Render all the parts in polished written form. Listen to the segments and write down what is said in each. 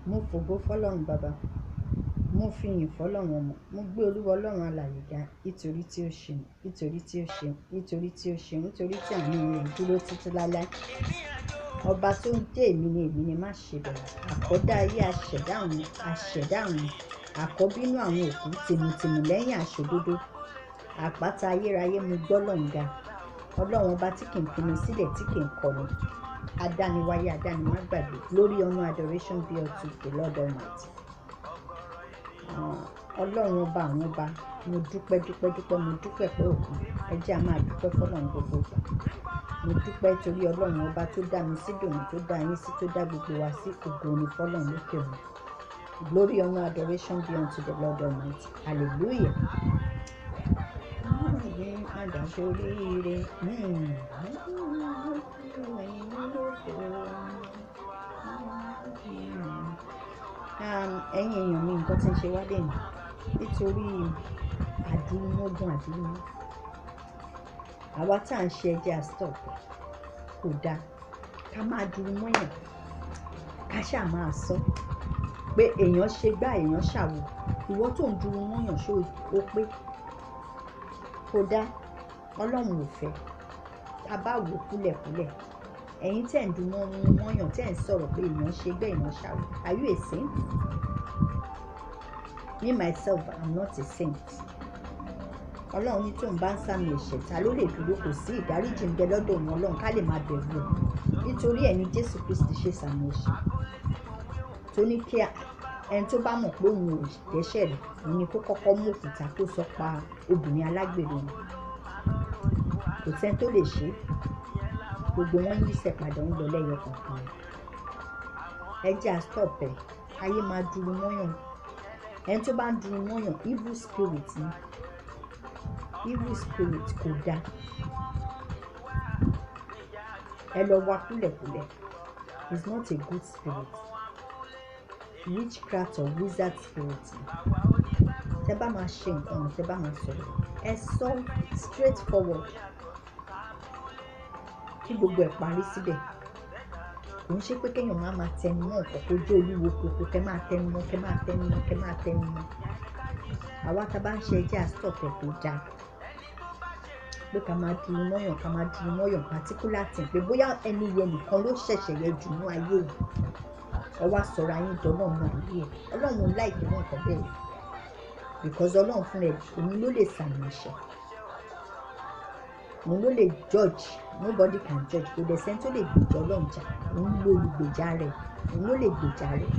mo fògo fọ́lọ́run bàbá, mo fi ìyìn fọ́lọ́run ọmọ, mo gbé Olúwa Ọlọ́run alààyè ga nítorí tí ó ṣeun, nítorí tí ó ṣeun, nítorí tí ó ṣeun, nítorí tí àánú rẹ̀ dúró títí láéláé. Ọba tó ń jẹ́ èmi ni má ṣe bẹ̀rù, àkọ́dá ayé aṣẹ̀dá ọ̀run, àkọ́bínú àwọn òkú, tìmùtìmù lẹ́yìn aṣòdodo, àpáta ayérayé, mo gbọ́ lọ́run ga. Ọlọ́run ọba tí kì í fi mi sílẹ̀, tí kì í kọ̀ni, adániwáyé adánimágbàgbé. Glory, honor, adoration be unto the Lord Almighty. Ọlọ́run ọba àwọn ọba, mo dúpẹ́ mo dúpẹ́ pé òkun. Ẹ jẹ́ a máa dúpẹ́ fọ́lọ́run gbogbo ìgbà. Mo dúpẹ́ torí Ọlọ́run ọba tó dá mi sí dòní, tó dá yín sí, tó dá gbogbo wa sí, ògo ni fọ́lọ́run lókè ọ̀run. Glory, honor, adoration be unto the Lord Almighty. Hallelujah. Ẹ̀yin èèyàn mi, nǹkan tí ń ṣe wá dé ni nítorí àdúrómọ́gbọ̀n àdúrómọ́. Àwa tá à ń ṣe ẹjẹ́ stop kò dáa ká máa dúró mọ́yàn, ká ṣáà máa sọ pé èèyàn ṣe gbá èèyàn ṣàwò. Ìwọ tó ń dúró mọ́yàn ṣó o pé kò dáa, Ọlọ́run ò fẹ́. Ká bá wò kúlẹ̀kúlẹ̀, ẹ̀yin tẹ̀ ń dúró mọ́yàn, tẹ̀ ń sọ̀rọ̀ pé èèyàn ṣe gbá èèyàn ṣàwò. Are you a saint? Me myself, I'm not a saint. Ọlọ́run ní tóun bá ń sàmì ẹ̀ṣẹ̀, ta ló lè dúró? Kò sí. Ìdáríjì ń bẹ lọ́dọ̀ òun Ọlọ́run, ká lè máa bẹ̀rù ẹ̀. Nítorí ẹ̀ ni Jésù Kristi ṣe sàmì ẹ̀ṣẹ̀ tó ní kí ẹni tó bá mọ̀ pé òun ò dẹ́ṣẹ̀ rẹ̀, òun ni kó kọ́kọ́ mú òkúta kó sọ pa obìnrin alágbèrè wọn. Kò sẹ́ni tó lè ṣe, gbogbo wọn yíṣẹ́ padà ń lọ lẹ́yọ kọ̀ọ̀kan. Ẹ jẹ́ a stop ẹ̀, ayé máa dúró mọ́yàn. Ẹni tó bá ń dúró mọ́yàn, evil spirit ni. Evil spirit kò dáa. Ẹ lọ wá kúlẹ̀kúlẹ̀. It's not a good spirit. Witchcraft or wizard spirit. Tẹ́ bá máa ṣe nǹkan, tẹ́ bá máa sọ̀rọ̀, ẹ sọ straight forward. Kí gbogbo ẹ̀ parí síbẹ̀. Kò ń ṣe pé kéèyàn máa tẹnu mọ́ nǹkan kó jẹ́ olúwo kòkó, kẹ́ máa tẹnu mọ́, kẹ́ máa tẹnu mọ́, kẹ́ máa tẹnu mọ́. Àwa tá bá ń ṣe ẹjẹ́ a stop ẹ̀ tó dáa. Pé ká máa dúró mọ́yàn particular thing, pé bóyá ẹni yẹn nìkan ló ṣẹ̀ṣẹ̀ yẹ jù ní ayé yìí. Ẹ wá sọ̀rọ̀ ayé dọ́nà náà ayé ẹ̀. Ọlọ́run láìkí wọn nǹkan bẹ́ẹ̀. Because Ọlọ́run fún ẹ, òun ló lè sàmì ẹ̀ṣẹ̀. Òun ló lè judge. Nobody can judge. Kò dẹ̀ sẹ́ni tó lè gbèjà Ọlọ́run jà. Òun ló olùgbèjà rẹ̀. Òun ló lè gbèjà rẹ̀.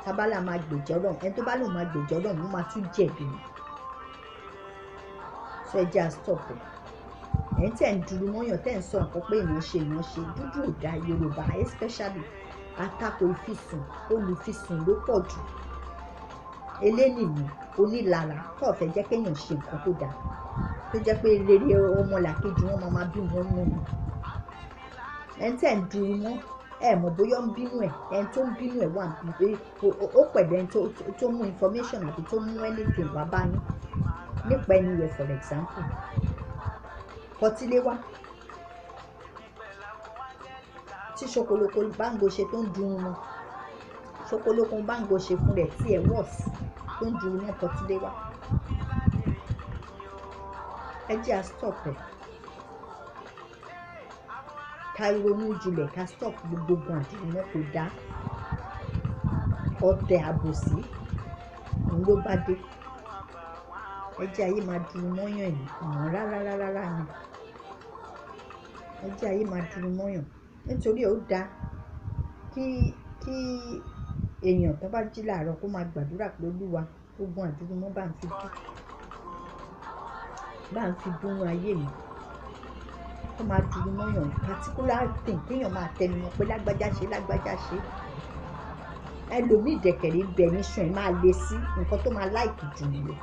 Tábàlà máa gbèjà Ọlọ́run. Ẹni tó bá lòun máa gbèjà Ọlọ́run, ó máa tún jẹ̀bi. So ẹ jẹ́ a stop ẹ̀. Ẹ̀yin tẹ̀ ń dúró mọ́yàn, tẹ̀ ń sọ nǹkan pé èèyàn ṣe. Dúdú ò dá Yorùbá especially. Àtakò ìfisùn, olùfisùn ló pọ̀ jù. Elénìní, onílara, tó fẹ́ jẹ́ kéèyàn ṣe nǹkan tó dáa. Tó jẹ́ pé rere ọmọlàkejì wọn máa bí wọn nù. Ẹni tẹ̀ ń dúró mọ́, ẹ mọ̀ bóyá ó ń bínú ẹ̀. Ẹni tó ń bínú ẹ̀ wà pé ó pẹ̀lú ẹni tó mú information àbí tó mú anything wá bá yín. Nípa ẹni yẹn for example. Kọtílé wá. Tí ṣokoloko báńgò ṣe tó ń dùn ún. Ṣokoloko báńgò ṣe fún rẹ̀ tí ẹ̀ worse tó ń dùn ún náà kọtílé wá. Ẹ jẹ́ a stop ẹ̀. Ká ronú jinlẹ̀, ká stop gbogbo àdúrà kò dá. Ọ̀tẹ̀ àbòsí òun ló bá dé. Ẹ jẹ́ ayé máa dúró mọ́yàn ẹ̀ nìkan rárá ni. Ẹ jẹ́ ayé máa dúró mọ́yàn. Nítorí ó dáa kí èèyàn tó bá jí láàárọ̀ kó máa gbàdúrà pé Olúwa gbogbo àdúrà mọ́ bá ń fi dúnú ayé mi. Kó máa dúró mọ́yàn particular thing kéèyàn máa tẹnu mọ́ pé lágbájá ṣe. Ẹlòmíì dẹ̀kẹ̀rẹ̀ bẹ̀ ní sùn ẹ̀ máa le sí nǹkan tó máa láìkì jù nìyẹn.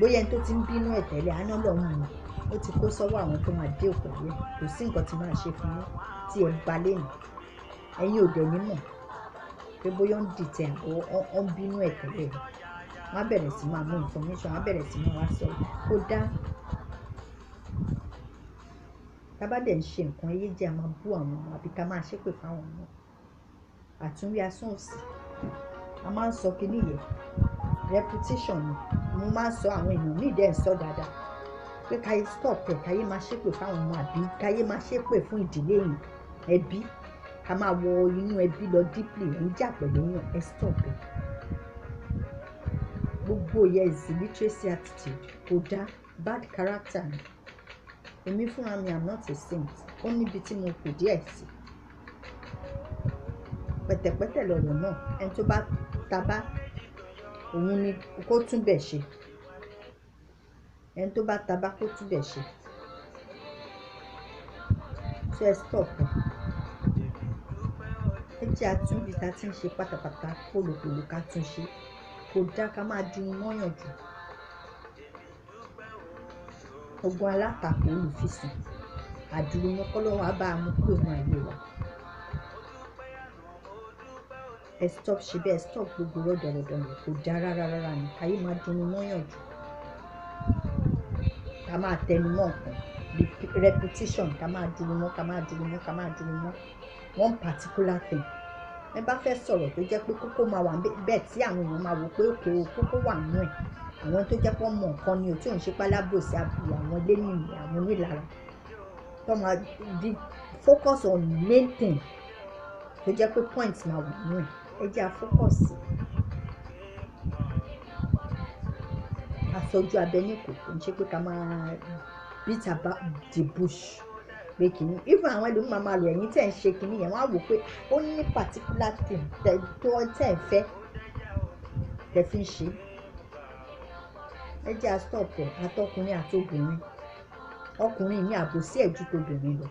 Bóyá ẹni tó ti ń bínú ẹ̀ tẹ́lẹ̀ àná lọ́hùn ún ó ti kó sọ́wọ́ àwọn tó máa dé òpèlú ẹ̀. Kò sí nǹkan tí máa ṣe fún yín tí ẹ bá lè nù. Ẹ̀yin ò dẹ̀ ní mọ̀ pé bóyá ó ń dìtẹ̀ àbọ̀ ó ń bínú ẹ̀ tẹ́lẹ̀. Wọ́n á bẹ̀rẹ̀ sí máa mú information, wọ́n á bẹ̀rẹ̀ sí máa wá sọ. Kó dá. Tá bá dẹ̀ ń ṣe nǹkan, ayé jẹ́ a máa bú àwọn ọmọ àbí ká máa ṣépè fáwọn ọmọ. àtúnwí asán òsì. A máa ń sọ kíní yẹn repetition ni mo máa ń sọ, àwọn èèyàn míì dẹ̀ ń sọ dáadáa pé káyé stop ẹ̀, káyé máa ṣépè fáwọn ọmọ àbí káyé máa ṣépè fún ìdílé yìí ẹbí, ká máa wọ inú ẹbí lọ deeply ń jà pẹ̀lú yàn, ẹ stop ẹ̀. Gbogbo yẹn is illiteracy attitude, kò dá, bad character ni. Èmi fúnra mi am not a saint, ó níbi tí mo kù díẹ̀ sí. Pẹ̀tẹ̀pẹ̀tẹ̀ lọ̀rọ̀ náà, ẹni tó bá tabá òun ni kó tún bẹ̀ ṣe, ẹni tó bá tabá kó tún bẹ̀ ṣe. So ẹ stop ẹ̀. Ẹ jẹ́ àtúnbí ta ti ń ṣe pátápátá pòlòpòlò ká tún ṣe, kò dá ká máa dun mọ́yàn jù. Ogun alátakò olùfisùn àdúró wọn kọ́ lọ́wọ́ á bá a mú kúrò ní ayé wa. Ẹ stop ṣe bẹ́ẹ̀, stop gbogbo rọ́dọ̀rọ̀dọ̀ yẹn, kò dá rárá ni káyé máa dun mọ́yàn jù. Ká máa tẹnu mọ́ nǹkan repetition, ká máa dúró mọ́, ká máa dúró mọ́, ká máa dúró mọ́ one particular thing. Ẹ bá fẹ́ sọ̀rọ̀ tó jẹ́ pé kókó máa wà bẹ́ẹ̀ tí àwọn èèyàn máa wò pé òkè o kókó wà nínú ẹ̀, àwọn tó jẹ́ pé wọ́n mọ nǹkan ni o tí ò ń ṣe pálábòsí àbúrò àwọn ilé nìyí àwọn onílára tó máa di focus on main thing tó jẹ́ pé point máa wà nínú ẹ̀, ẹ jẹ́ à focus sí. Aṣojú abẹ ní kò ń ṣe pé ká máa beat about the bush pé kìíní, even àwọn ẹlòmíràn máa lò ẹ̀yìn tẹ̀ ń ṣe kìíní yẹn wọ́n á wò pé ó ní particular thing tó tẹ̀ ń fẹ́ tẹ̀ fi ń ṣe. Ẹ jẹ́ à stop ẹ̀, àtọkùnrin àti obìnrin, ọkùnrin ní àbòsí ẹ̀ ju tóbìnrin lọ.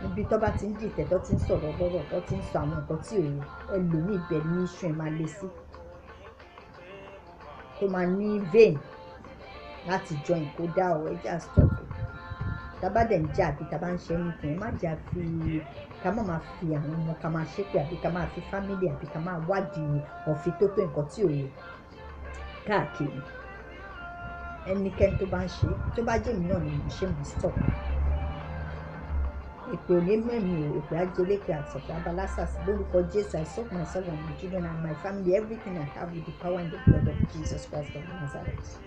Ibi tó bá ti ń dìtẹ̀ tó ti ń sọ̀rọ̀ lọ́rọ̀ tó ti ń sọ àwọn nǹkan tí òye ẹlòmíì ibẹ̀ ní iṣu ẹ̀ máa le sí, tó máa ní vein láti join kó dá ọ. Ẹ jẹ́ à stop ẹ̀. Tábà dẹ̀ ń jà àbí tábà ń ṣe anything, má jà fi ká má máa fi àwọn ọmọ ká máa ṣépè àbí ká máa fi family àbí ká máa wádìí ọ̀fìn tó tó nǹkan tí òye káàkiri. Ẹnikẹ́ni tó bá ń ṣe, tó bá jẹ́ èmi náà ni mo ṣe mo stop. Èpè ò ní mẹ́mi o, èpè ajélékè àtọ̀pẹ́ abalásàsì lórúkọ Jésù. I soak myself and my children and my family, everything I have with the power and the blood of Jesus Christ of Nazareth.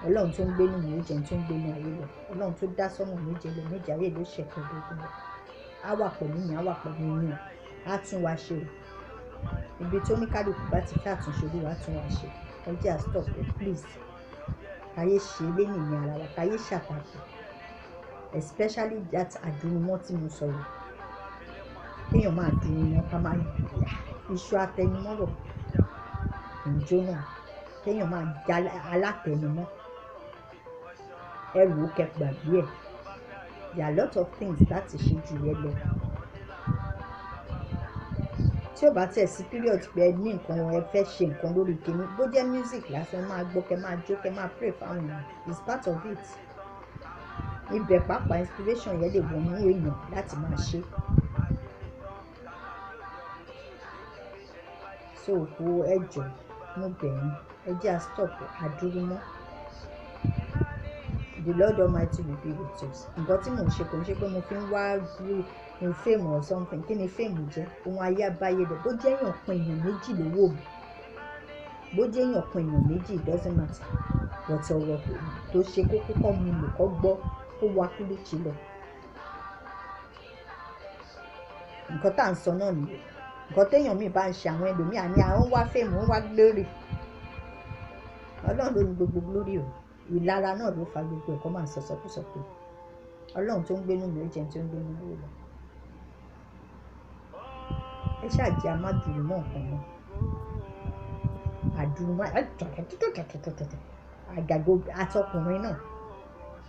Ọlọ́run tó ń gbé nínú mi ó jẹ́ tó ń gbé ní ayé lọ. Ọlọ́run tó dá sọ́mọ̀ méje lọ méje ayé ló ṣẹ̀kọ́ gbogbo lọ. Á wà pẹ̀lú mi, á wà pẹ̀lú yín, á tún wá ṣe o. Ibi tó ní kálukú bá ti fẹ́ àtúnṣe olúwa á tún wá ṣe. Ẹ jẹ́ à stop it please. Káyé ṣe lẹ́yìn ní ara wa, káyé ṣàtàkùn, especially that àdúnmọ́ tí mo sọ̀rọ̀. Kéèyàn máa dùnmọ́ ká máa iṣu atẹnumọ́rọ̀ ìjó náà, kéèyàn máa já alátẹnumọ́ ẹrù kẹgbàgbé ẹ̀. There are a lot of things láti ṣe jù yẹn lọ. Tí ó bá tẹ̀ sí period pé ẹ ní nǹkan ẹ fẹ́ ṣe nǹkan lórí kìíní, bó jẹ́ music lásán máa gbọ́, kẹ́ máa jó, kẹ́ máa pray fáwọn èèyàn, it's part of it. Ibẹ̀ pàápàá inspiration yẹn lè wọnú èèyàn láti máa ṣe. So kò ẹ jọ̀ọ́ mo bẹ̀ yín, ẹ jẹ́ à stop àdúrúmọ́. The Lord Almighty will be with us. Nǹkan tí mò ń ṣe kò ń ṣe pé mo fi ń wá ní fame or something. Kí ni fame jẹ́? Ohun ayé abáyé lọ. Bó jẹ́ èèyàn kan èèyàn méjì ló wò mí, bó jẹ́ èèyàn kan èèyàn méjì it doesn't matter. But ọ̀rọ̀ tó ṣe kókó kọ́ mi lò kọ́ gbọ́ kó wá kúlùchì lọ. Nǹkan tá à ń sọ náà nìyẹn. Nǹkan téèyàn míì bá ń ṣe àwọn ẹlòmíì àní àwọn wá fame, wọ́n wá glory. Ọlọ́run ló ní gbogbo glory o. Ìlara náà ló fa gbogbo ẹ̀kọ́ máa ń sọ sọkúsọkú. Ọlọ́run tó ń gbénú mi ó jẹ́ tó ń gbénú mi lọ. Ẹ ṣáàjì a má dùn mọ́ nǹkan mọ́. Àdùnmọ́ àgàgò àtọkùnrin náà.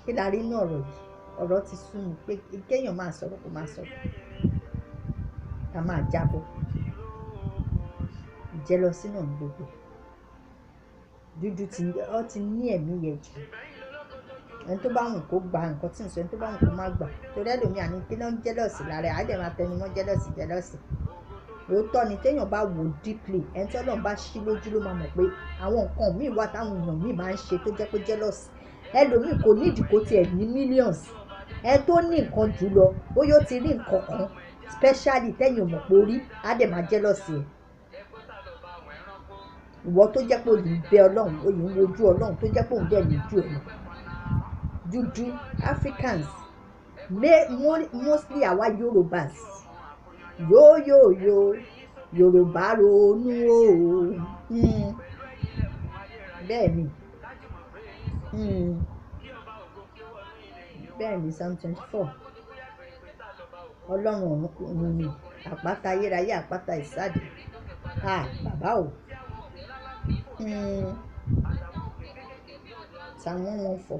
Kí la rí inú ọ̀rọ̀ yìí? Ọ̀rọ̀ ti sú mi pé kéèyàn máa sọ̀rọ̀ kó máa sọ̀rọ̀. Ká máa jábọ̀. Ìjẹ́lọsí náà ń gbogbo. Dúdú ti ní ẹ̀mí yẹn jù. Ẹni tó bá wù kó gba nǹkan tí ń sọ, ẹni tó bá wù kó má gbà. Torí ẹlòmíì àní kí ló ń jẹ́lọ̀sì lára ẹ̀, á dẹ̀ máa tẹnu mọ́ jẹ́lọ̀sì. Òótọ́ ni téèyàn bá wò deeply, ẹni tí Ọlọ́run bá ṣí lójú ló máa mọ̀ pé àwọn nǹkan míì wà táwọn èèyàn míì máa ń ṣe tó jẹ́ pé jẹ́lọ̀sì. Ẹlòmíì kò ní ìdíkò tiẹ̀ ní millions. Ẹni tó ní nǹkan jù lọ, bóyá ó ti rí nǹkan kan especially tẹ́yìn ò mọ̀ pé orí á dẹ̀ máa jealous ẹ̀. Ìwọ tó jẹ́ pé òyìn bẹ Ọlọ́run, òyìn wojú Ọlọ́run tó jẹ́ pé òun dẹ̀ lójú ẹ̀ lọ. Dúdú Africans mostly àwa Yorùbás yóò Yorùbá ronú o. Bẹ́ẹ̀ ni bẹ́ẹ̀ ni Psalm 24 Ọlọ́run ọ̀run ni àpáta ayérayé àpáta ìsádi bàbá o. Psalm 114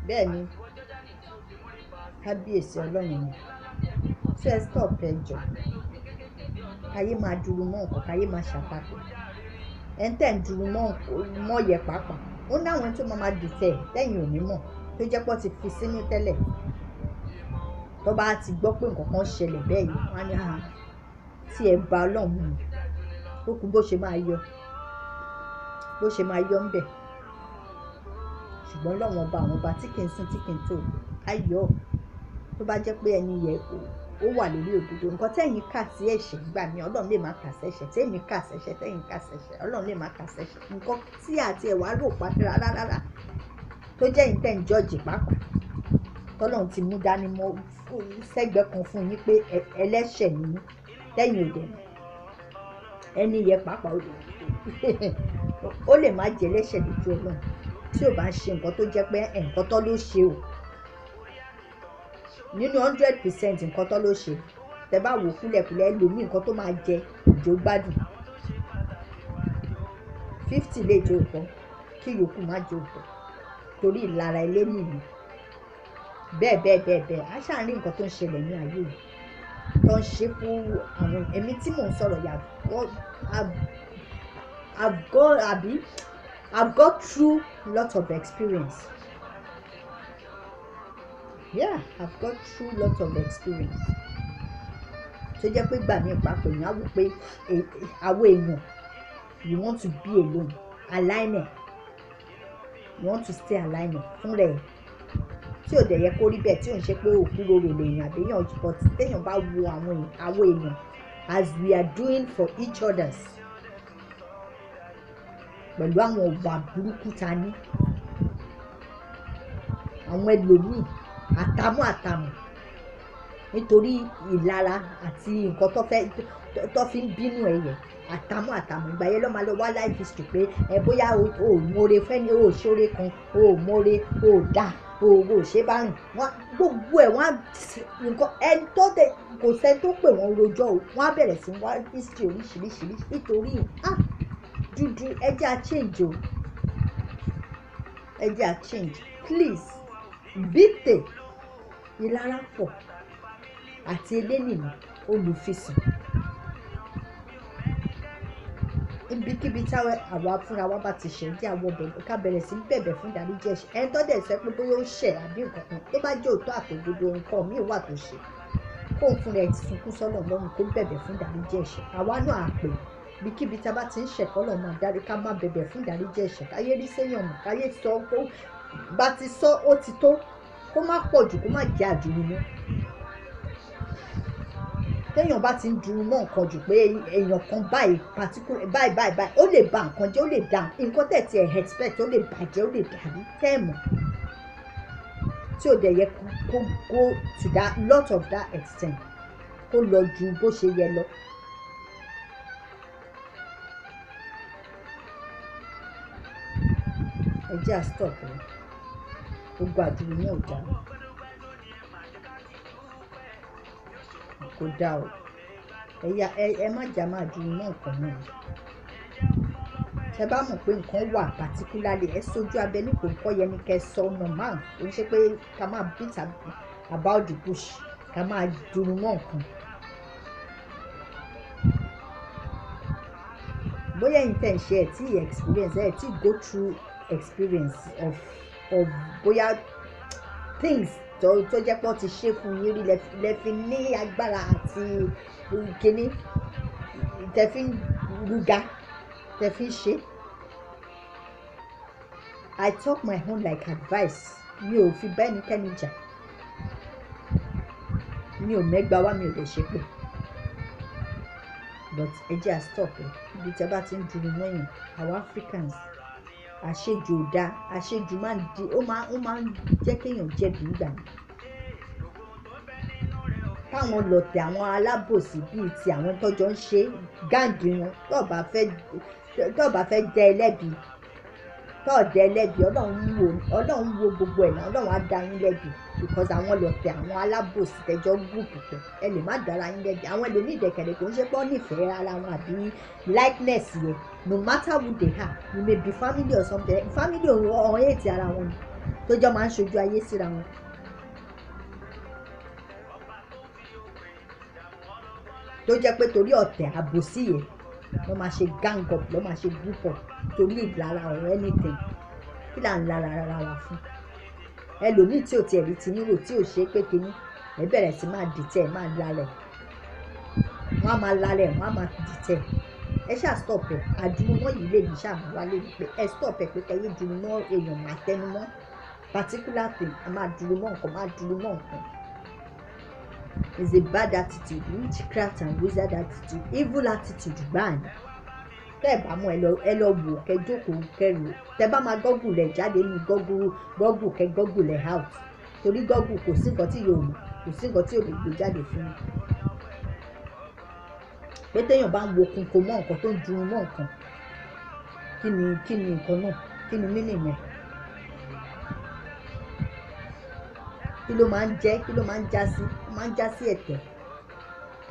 bẹ́ẹ̀ ni kábíyèsí Ọlọ́run ni. So ẹ stop ẹjọ́ káyé máa dúró mọ́ nǹkan, káyé máa ṣàpapọ̀ ẹ̀ ń tẹ̀ ń dúró mọ́ yẹ pàápàá. Ó ní àwọn tó máa dìtẹ̀ lẹ́yìn òní mọ̀ tó jẹ́ pọ́ ti fi sínú tẹ́lẹ̀ tó bá ti gbọ́ pé nǹkan kan ṣẹlẹ̀ bẹ́ẹ̀ yìí wọ́n á ní tí ẹ bá Ọlọ́run mu ó kú bó ṣe máa yọ ń bẹ̀. Ṣùgbọ́n Ọlọ́run ọba àwọn ọba tí kì í sùn tí kì í tò ayọ̀ tó bá jẹ́ pé ẹni yẹ ó wà lórí òdodo. Nǹkan tẹ́yìn kà sí ẹ̀ṣẹ̀ gbà mí Ọlọ́run lè má kà sẹ́ṣẹ̀, tẹ́yìn kà sẹ́ṣẹ̀ tẹ́yìn kà sẹ́ṣẹ̀ Ọlọ́run lè má kà sẹ́ṣẹ̀. Nǹkan tí àti ẹ̀wà rò pàtó rárá tó jẹ́ ìtẹ́ ń jọ́ọ̀jì pàápàá tọ́lọ́run ti mú dání mọ́ sẹ́gbẹ́ kan fún yín pé ẹlẹ́ṣẹ̀ ni tẹ́yìn òde ẹni yẹ pàápàá ó lè má jẹ́ ẹlẹ́ṣẹ̀ lójú Ọlọ́run tí ò bá ń ṣe nǹkan tó jẹ́ pé nǹkan tó ló ṣe o. Nínú 100% nǹkan tó ló ṣe tẹ bá wò kúlẹ̀kúlẹ̀ ẹlòmíì nǹkan tó máa jẹ ìjó gbádùn 50 lè jẹ òótọ́ kí yòókù má jẹ òótọ́ torí ìlara ilé nìyí. Bẹ́ẹ̀ á ṣáà rí nǹkan tó ń ṣẹlẹ̀ ní ayé yìí tó ń ṣe fún àwọn èmi tí mò ń sọ̀rọ̀ yà I've got through lot of experience. Yeah, I've got through lot of experience. Tó jẹ́ pé gbà mí ìpapò yẹn á wò pé àwọn èèyàn you want to be alone, aligner, you want to stay aligner fún rẹ̀ tí ò dẹ̀ yẹ kó rí bẹ́ẹ̀ tí ò ń ṣe pé òkú rorò lèèyàn àbẹ́yàn but téèyàn bá wo àwọn èèyàn as we are doing for each others pẹ̀lú àwọn ọ̀wà burúkú ta ní àwọn ẹlòmíì àtàmù nítorí ìlara àti nǹkan tó fi ń bínú ẹ̀yẹ àtàmù ìgbà yẹn ló máa lọ wá life history pé bóyá o mọ̀ọ́re fẹ́ni o ṣoore kan o mọ̀ọ́re o dá o ṣe bá rìn wọ́n gbogbo ẹ̀ wọ́n nǹkan ẹni tó dẹ̀ kò sẹ́ni tó pè wọ́n rojọ́ o wọ́n á bẹ̀rẹ̀ sí wá history oríṣiríṣi nítorí dúdú ẹjẹ́ à change o ẹjẹ́ à change please bíte ìlara pọ̀ àti elénìí olùfisùn ibikíbi táwọn àwa fúnra wa bá ti ṣe jẹ́ àwọn bẹ̀rẹ̀ ká bẹ̀rẹ̀ sí bẹ̀bẹ̀ fún ìdáríjì ẹ̀ṣẹ̀ ẹni tó dẹ̀ sọ pé bóyá ó ṣẹ̀ àbí nǹkan kan tó bá jẹ́ òótọ́ àtòdodo nǹkan míì wà tó ṣe kóun fúnra ẹ̀ ti sunkún sọ́nà lọ́rùn kó bẹ̀bẹ̀ fún ìdáríjì ẹ̀ṣẹ̀ àwa náà àpè ibikíbi tá a bá ti ń ṣẹ̀kọ́ lọ́ọ́ máa dárí ká má bẹ̀bẹ̀ fún ìdáríjì ẹ̀ṣẹ̀ káyé rí séyàn mọ̀ káyé sọ pé bá ti sọ ó ti tó kó má pọ̀ jù kó má jẹ́ àdúrú mọ́ téèyàn bá ti ń dùn mọ́ nǹkan jù pé èèyàn kan báyìí particular báyìí ó lè ba nǹkan jẹ́ ó lè da nǹkan tẹ̀ tí ẹ̀ expect ó lè bàjẹ́ ó lè dàrú tẹ́ẹ̀mọ̀ tí ò dẹ̀ yẹ kó go to that lot of that extent kó lọ ju bó ṣe yẹ lọ. ẹ jẹ́ à stop rẹ̀ gbogbo àdúrú náà ò dáa. Kò dáa o ẹ má jà máa dúró náà kan náà tẹ bá mọ̀ pé nǹkan wà particularly ẹ sójú abẹ ní kò kọ́ yẹn ni kẹ sọ normal ó ń ṣe pé ká máa beat about the bush ká máa dúró náà kan bóyá ẹ̀yin tẹ̀ ń ṣe ẹ̀ tí experience ẹ̀ tí go through experience of bóyá things tó jẹ́ pé ó ti ṣe fún yín rí lẹ́fi ní agbára àti kínní tẹ́fi ń rúga tẹ́fi ń ṣe. I talk my own like advice mi ò fi bẹ́ẹ̀ ní kẹ́ni jà mi ò mẹ́gbàá wá mi ò lè ṣe pé but ẹ jẹ́ à stop ẹ̀ ibi tí a bá ti ń dúró mọ́yìn àwọn Africans àṣejù ò dáa àṣejù máa ń di ó máa ń jẹ́ kéèyàn jẹ̀bi nígbà yẹn káwọn lọ̀tẹ̀ àwọn alábòsí bíi ti àwọn tọ́jọ́ ń ṣe gáàngì wọn tó bá fẹ́ dẹ ẹlẹ́bi ọlọ́run wo gbogbo ẹ̀ náà ọlọ́run á dá yín lẹ́bi because àwọn lọ̀tẹ̀ àwọn alábòsí tẹjọ́ gúùpù pọ̀ ẹ lè má dára yín lẹ́bi àwọn ẹlòmíì ìdẹ̀kẹ̀rẹ̀ kò ń ṣe pé nífẹ̀ẹ́ ara wọn àbí likeness yẹn no matter who they are you may be family or something family ọ̀hún ètì ara wọn tó jọ máa ń ṣojú ayé síra wọn. tó jẹ́ pé torí ọ̀tẹ̀ àbòsí yẹn ló máa ṣe gang up ló máa ṣe group up torí ìlara ọ̀rọ̀ anything kí là ń lára ara wa fún ẹlòmíì tí ò tiẹ̀ rí ti nílò tí ò ṣe é pé kínní ẹ bẹ̀rẹ̀ sí máa dìtẹ̀ máa lálẹ̀ wọ́n á máa lálẹ̀ wọ́n á máa dìtẹ̀ ẹ ṣáà stop ẹ̀ àdúrómọ́ yìí lè ní ṣàmù wá lè ní pé ẹ stop ẹ̀ pé kẹ́yìn dúrómọ́ èèyàn máa tẹnumọ́ particular thing a máa dúrómọ́ nǹkan máa dúrómọ́ nǹkan. Is a bad attitude, witchcraft and wizard attitude, evil attitude gbáà ni. Tẹ́ ẹ̀ bá mú ẹ lọ wò kẹ́ jókòó kẹ́rù tẹ́ bá máa gọ́gùn lẹ̀ jáde ní gọ́gùn kẹ́ gọ́gùn lẹ̀ out torí gọ́gùn kò sí nǹkan tí yóò mọ̀ kò sí nǹkan tí yóò lè gbé jáde fún mi. Pé téèyàn bá ń wo kunko mọ́ nǹkan tó ń dun mọ́ nǹkan kí ni nǹkan náà kí ni mínì mẹ́. Kí ló máa ń jẹ́ kí ló máa ń já sí máa ń já sí ẹ̀tẹ̀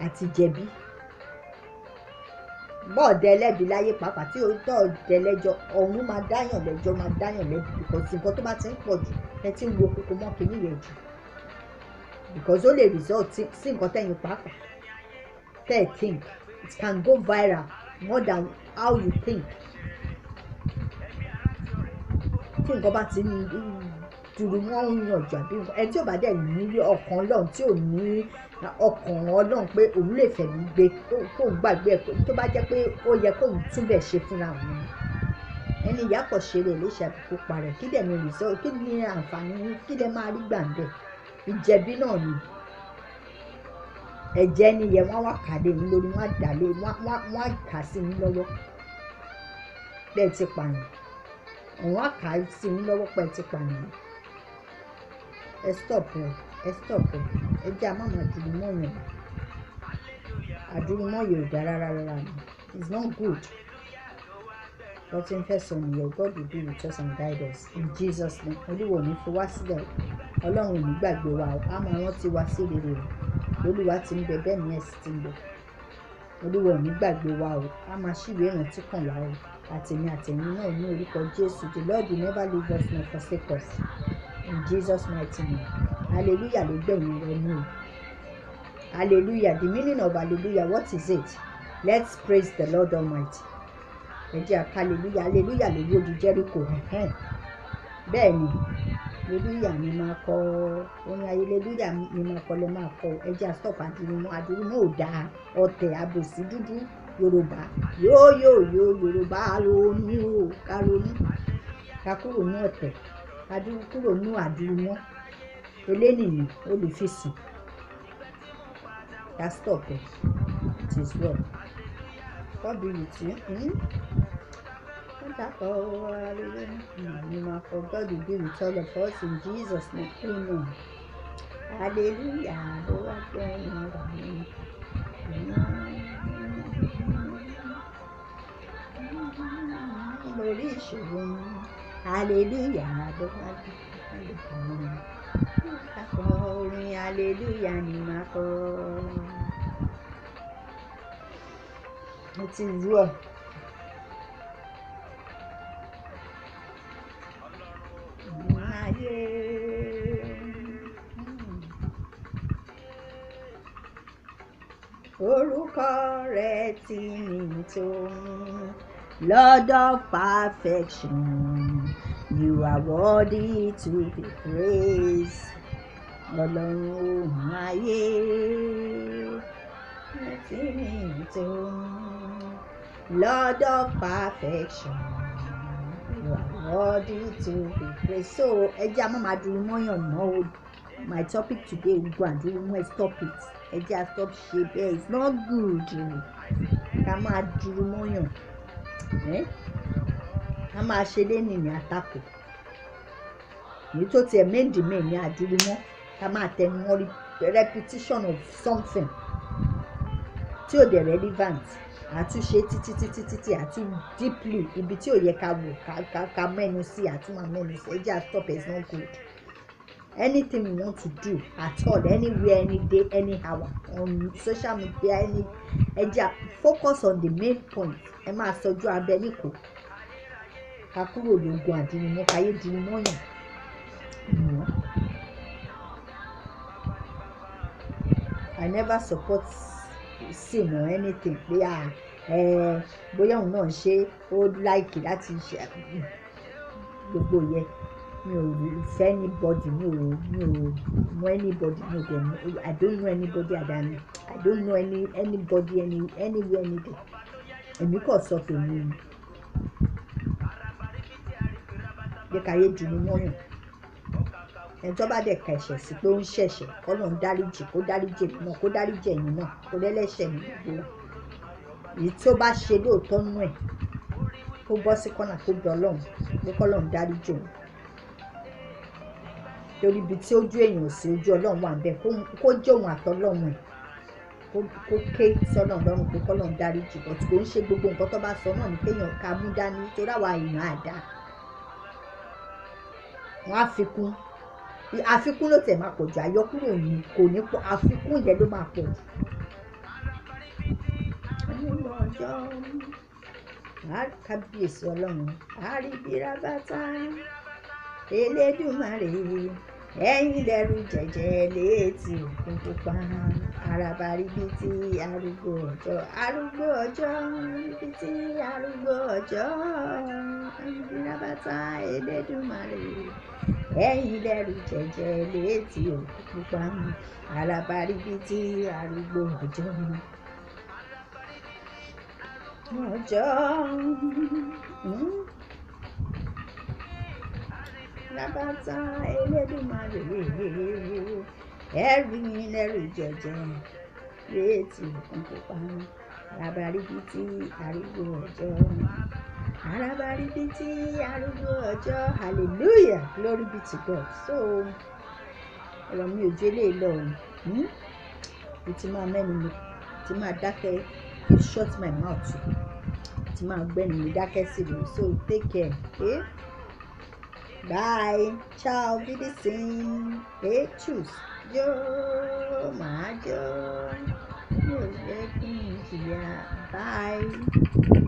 àti jẹ̀bi bọ́ọ̀dẹ ẹlẹ́bi láyé pàápàá tí òótọ́ ọ̀dẹ lẹ́jọ́ ọ̀run máa dáyàn lẹ́jọ́ máa dáyàn lẹ́bi because nǹkan tó bá ti ń pọ̀ jù ẹ ti ń wo kókó mọ́ kínní rẹ̀ jù because ó lè result sí nǹkan tẹ̀yìn pàápàá tẹ́ ẹ̀ think it can go viral more than how you think tí nǹkan bá ti ń dúró wọ́n ń yànjú àbí ẹni tí ò bá dẹ̀ ní ọkàn ọlọ́run tí ò ní ọkàn ọlọ́run pé òun lè fẹ̀mí gbé kó gbàgbé ẹ̀ tó bá jẹ́ pé ó yẹ kó túbẹ̀ ṣe fúnra òun ẹni ìyá kò ṣe lè léṣe àbíkú parẹ̀ kí dẹ̀ ní result kí ni àǹfààní kí dẹ̀ máa rí gbàǹdẹ̀ ìjẹ̀bi náà ni ẹ̀jẹ̀ ni yẹ wọ́n wá kàdé yín lórí wọ́n á dàlé wọ́n á kà sí yín lọ́wọ́ bẹ́ẹ̀ ti pààyàn òun á kà sí yín lọ́wọ́ pẹ́ẹ́ ti pààyàn. Ẹ stop ẹ ẹ jẹ́ àmàmà àdúrómọ́ yẹn àdúrómọ́ yẹn ò dára rárá ni it's not good but n fẹ́ sọ nìyẹn God will be with us and guide us in Jesus name olúwo ní fi wá sílẹ̀ ọlọ́run ò ní gbàgbé wa á máa rántí wa sí rere o olúwa ti ń bẹ bẹ́ẹ̀ ni ẹ̀sìn ti ń bẹ olúwo ò ní gbàgbé wa o á máa ṣíwèé ìrántí kàn wá o àtẹ̀mí náà ní orúkọ Jésù the Lord will never leave us nor forsake us. In Jesus' mighty name. Hallelujah ló gbẹ̀yìn rẹ̀ ní o. Hallelujah. The meaning of hallelujah, what is it? Let's praise the Lord Almighty. Ẹ jẹ́ àká hallelujah. Hallelujah ló wó di Jericho. Bẹ́ẹ̀ ni, hallelujah ni máa kọ orin hallelujah ni máa kọ lẹ́ máa kọ. Ẹ jẹ́ àstop àdúrómọ́ ò dáa ọ̀tẹ̀ àbòsí dúdú Yorùbá. Yorùbá ronú o ká ronú ká kúrò ní ọ̀tẹ̀. Kúrò ní àdúrómọ́ elénìí olùfisùn that stop it is well God be with you God will be with all of us in Jesus name amen hallelujah lórí ìṣòro mi. Hallelujah, orin hallelujah ni máa kọ. Mo ti rú ọ. Orúkọ rẹ̀ ti ní tó. Lord of perfection, you are worthy to be praised. Ọlọ́run ayé, Lord of perfection, you are worthy to be praised. So ẹ jẹ́ àmọ́ máa dúró mọ́yàn mọ́ o my topic today will go and do more. Stop it. Ẹ jẹ́ a stop ṣe bẹ́ẹ̀. It's not good. Ká máa dúró mọ́yàn. Ká máa ṣe lẹ́nìí ní àtakò. Èyí tó tiẹ̀ méjì ní àdúró mọ́. Ká máa tẹnu mọ́ repetition of something tí ò dẹ̀ relevant. Àtúnṣe títí àti deeply ibi tí ò yẹ ká wò ká mẹ́nu sí àtúmọ̀ mẹ́nu sí. Ẹ jẹ́ a stop. It's not good. Anything we want to do at all, anywhere, any day, any hour, on social media, focus on the main point. Ẹ máa sọjú abẹ níkò. Ká kúrò lóògùn àdínimọ́, káyé dínimọ́ yàn. I never support sin or anything. Bóyá òun náà ṣe ó like láti ṣe gbogbo yẹn. Mi ò fẹ́ anybody, mi ò mọ anybody, I don't know anybody àdáni. I don't know anybody anywhere anything. Èmi kò sọ tèmi ni. Jẹ́ ká yé dùn ní mọ́yàn. Ẹni tó bá dẹ̀ ka ẹ̀ṣẹ̀ sí pé ó ń ṣẹ̀ṣẹ̀, Ọlọ́run dáríjì, kó dáríjì èmi náà, kó dáríjì ẹ̀yin náà, kó lẹ́lẹ́ṣẹ̀ ní gbogbo wa. Èyí tí ó bá ṣe lóòótọ́ nú ẹ̀, kó bọ́ sí kọ́nà kó bẹ Ọlọ́run, pé k'Ọlọ́run dáríjì òun. Torí ibi tí ojú èèyàn sí ojú Ọlọ́run wà bẹ́ẹ̀, kó jẹ́ òun àtọlọ́run ẹ̀, kó ké sọ́nà lọ́rùn pé k'Ọlọ́run dáríjì. But kò ń ṣe gbogbo nǹkan tó bá sọ náà ni kéèyàn ká mú dání, torí àwa èèyàn àdá. Wọ́n á àfikún ló tẹ̀ máa pọ̀ jù, àyọkúrò ni kò ní pọ̀, àfikún yẹn ló máa pọ̀ jù. Kábíyèsí Ọlọ́run, àríbíràbátà Elédùmarè, ẹ̀yin lẹ́rù jẹ̀jẹ̀ létí òkun pupa, arabaribiti arúgbó ọjọ́, ribiti arúgbó ọjọ́, àríbíràbátà Elédùmarè, ẹ̀yin lẹ́rù jẹ̀jẹ̀ létí òkun pupa, arabaribiti arúgbó ọjọ́. Rabata Elédùmarè, ẹ̀yin lẹ́rù jẹ̀jẹ̀ létí òkun pupa, arabaribiti arúgbó ọjọ́, arabaribiti arúgbó ọjọ́. Hallelujah, glory be to God. So ọ̀rọ̀ mi ò jẹ́ lè lọ o. Ti máa mẹ́nu mi, ti máa dákẹ́, shut my mouth. Ti máa gbẹ́nu mi dákẹ́ sí mi. So take care. Okay? Bye. Ciao. Be the same. Choose. Yo, my joy. Bye.